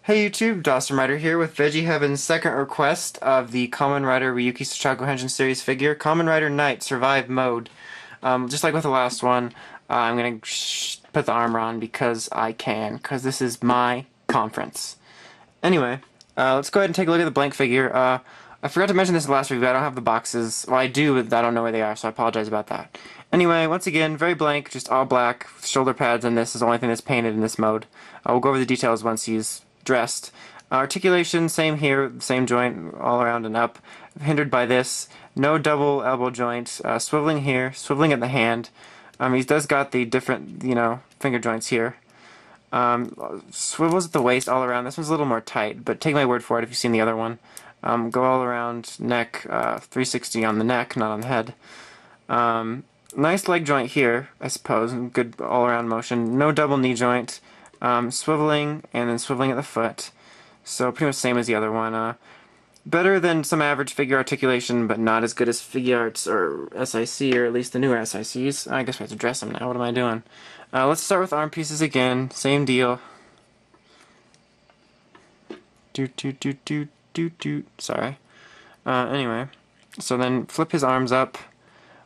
Hey YouTube, Dawson Rider here with Veggieheavens' second request of the Kamen Rider Ryuki Souchaku Henshin series figure, Kamen Rider Knight Survive Mode. Just like with the last one, I'm going to put the armor on because I can, because this is my conference. Anyway, let's go ahead and take a look at the blank figure. I forgot to mention this in the last review, I don't have the boxes. Well, I do, but I don't know where they are, so I apologize about that. Anyway, once again, very blank, just all black, shoulder pads, and this is the only thing that's painted in this mode. We'll go over the details once he's dressed. Articulation, same here, same joint all around and up. Hindered by this, no double elbow joint, swiveling here, swiveling at the hand. He does got the different, finger joints here. Swivels at the waist all around. This one's a little more tight, but take my word for it if you've seen the other one. Go all around neck, 360 on the neck, not on the head. Nice leg joint here, I suppose, and good all around motion. No double knee joint. Swiveling and then swiveling at the foot, so pretty much same as the other one. Better than some average figure articulation, but not as good as figuarts or SIC, or at least the newer SICs. I guess we have to dress them now. What am I doing? Let's start with arm pieces again. Same deal. Doot doot doot doot doot doot. Sorry. Anyway, so then flip his arms up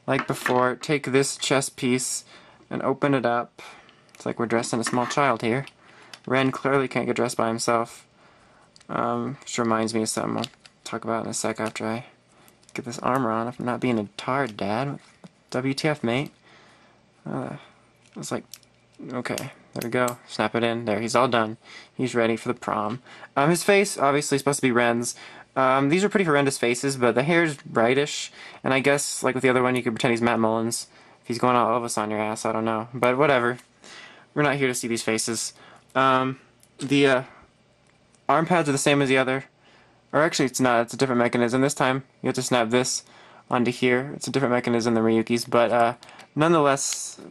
like before. Take this chest piece and open it up. It's like we're dressing a small child here. Ren clearly can't get dressed by himself. Which reminds me of something I'll talk about in a sec after I get this armor on. If I'm not being a tard dad. WTF, mate. It's like, okay, there we go. Snap it in. There, he's all done. He's ready for the prom. His face, obviously, supposed to be Ren's. These are pretty horrendous faces, but the hair's brightish. And I guess, like with the other one, you could pretend he's Matt Mullins. If he's going all Elvis on your ass, I don't know. But whatever. We're not here to see these faces. The arm pads are the same as the other. Or actually, it's not. It's a different mechanism. This time, you have to snap this onto here. It's a different mechanism than Ryuki's, but nonetheless,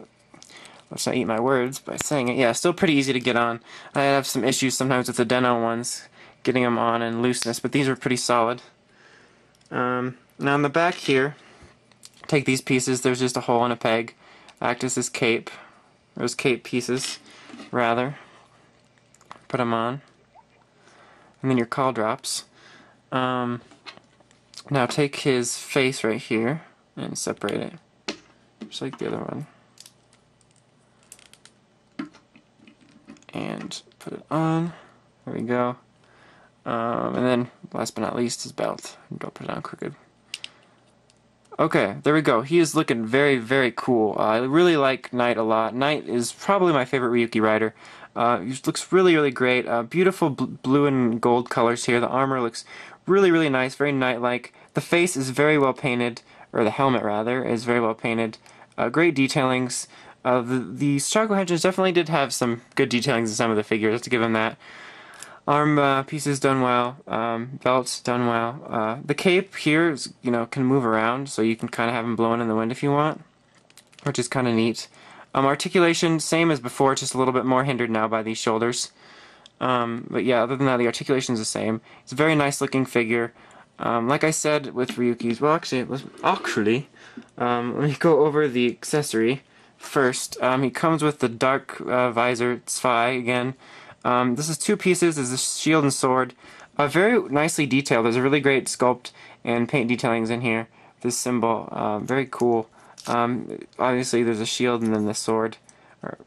let's not eat my words by saying it. Yeah, still pretty easy to get on. I have some issues sometimes with the Deno ones, getting them on and looseness, but these are pretty solid. Now on the back here, take these pieces. There's just a hole and a peg. Act as this cape. Those cape pieces, rather. Put them on. And then your call drops. Now take his face right here and separate it. Just like the other one. And put it on. There we go. And then, last but not least, his belt. Don't put it on crooked. Okay, there we go. He is looking very, very cool. I really like Knight a lot. Knight is probably my favorite Ryuki rider. He looks really, really great. Beautiful blue and gold colors here. The armor looks really, really nice, very Knight-like. The face is very well painted, or the helmet rather, is very well painted. Great detailings. The Souchaku Henshins definitely did have some good detailings in some of the figures, to give him that. Arm pieces done well, belts done well. The cape here is, can move around, so you can kind of have them blowing in the wind if you want, which is kind of neat. Articulation, same as before, just a little bit more hindered now by these shoulders. But yeah, other than that, the articulation is the same. It's a very nice looking figure. Like I said with Ryuki's, well actually, let me go over the accessory first. He comes with the dark visor, Zwei again. This is two pieces. There's a shield and sword. Very nicely detailed. There's a really great sculpt and paint detailings in here. This symbol, very cool. Obviously there's a shield and then the sword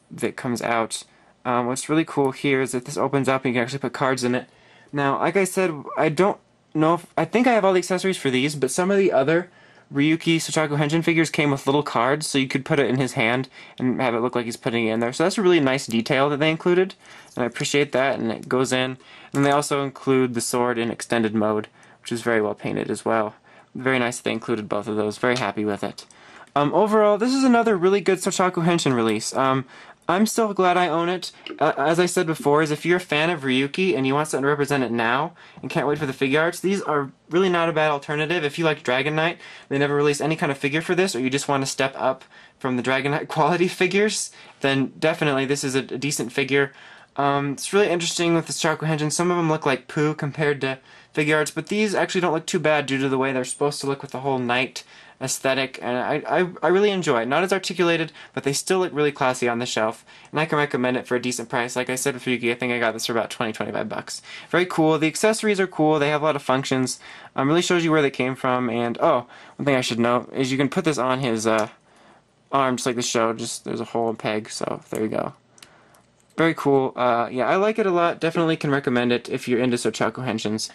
that comes out. What's really cool here is that this opens up and you can actually put cards in it. Now, like I said, I don't know if, I think I have all the accessories for these, but some of the other Ryuki Souchaku Henshin figures came with little cards, so you could put it in his hand and have it look like he's putting it in there. So that's a really nice detail that they included, and I appreciate that, and it goes in. And they also include the sword in extended mode, which is very well painted as well. Very nice that they included both of those. Very happy with it. Overall, this is another really good Souchaku Henshin release. I'm still glad I own it. As I said before, is if you're a fan of Ryuki and you want something to represent it now and can't wait for the figuarts, these are really not a bad alternative. If you like Dragon Knight, they never released any kind of figure for this, or you just want to step up from the Dragon Knight quality figures, then definitely this is a decent figure. It's really interesting with the Souchaku Henshin. Some of them look like poo compared to figuarts, but these actually don't look too bad due to the way they're supposed to look with the whole knight aesthetic, and I really enjoy it. Not as articulated, but they still look really classy on the shelf, and I can recommend it for a decent price. Like I said with Ryuki, I think I got this for about 20-25 bucks. Very cool. The accessories are cool. They have a lot of functions. Really shows you where they came from, and oh, one thing I should note is you can put this on his arm just like the show. Just there's a hole and peg, so there you go. Very cool. Yeah, I like it a lot. Definitely can recommend it if you're into souchaku henshins.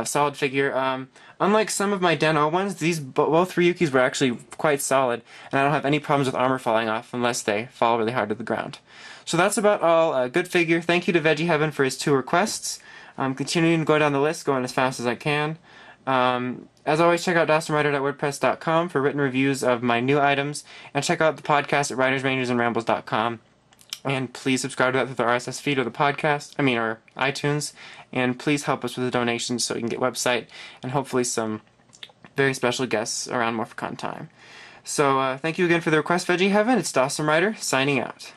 Solid figure. Unlike some of my Den-O ones, these both Ryukis were actually quite solid, and I don't have any problems with armor falling off unless they fall really hard to the ground. So that's about all. Good figure. Thank you to Veggieheaven for his 2 requests. Continuing to go down the list, going as fast as I can. As always, check out dawsonwriter.wordpress.com for written reviews of my new items, and check out the podcast at writersrangersandrambles.com. And please subscribe to that through the RSS feed or the podcast, or iTunes. And please help us with the donations so we can get website and hopefully some very special guests around MorphCon time. So thank you again for the request, Veggieheaven. It's Dawson Writer, signing out.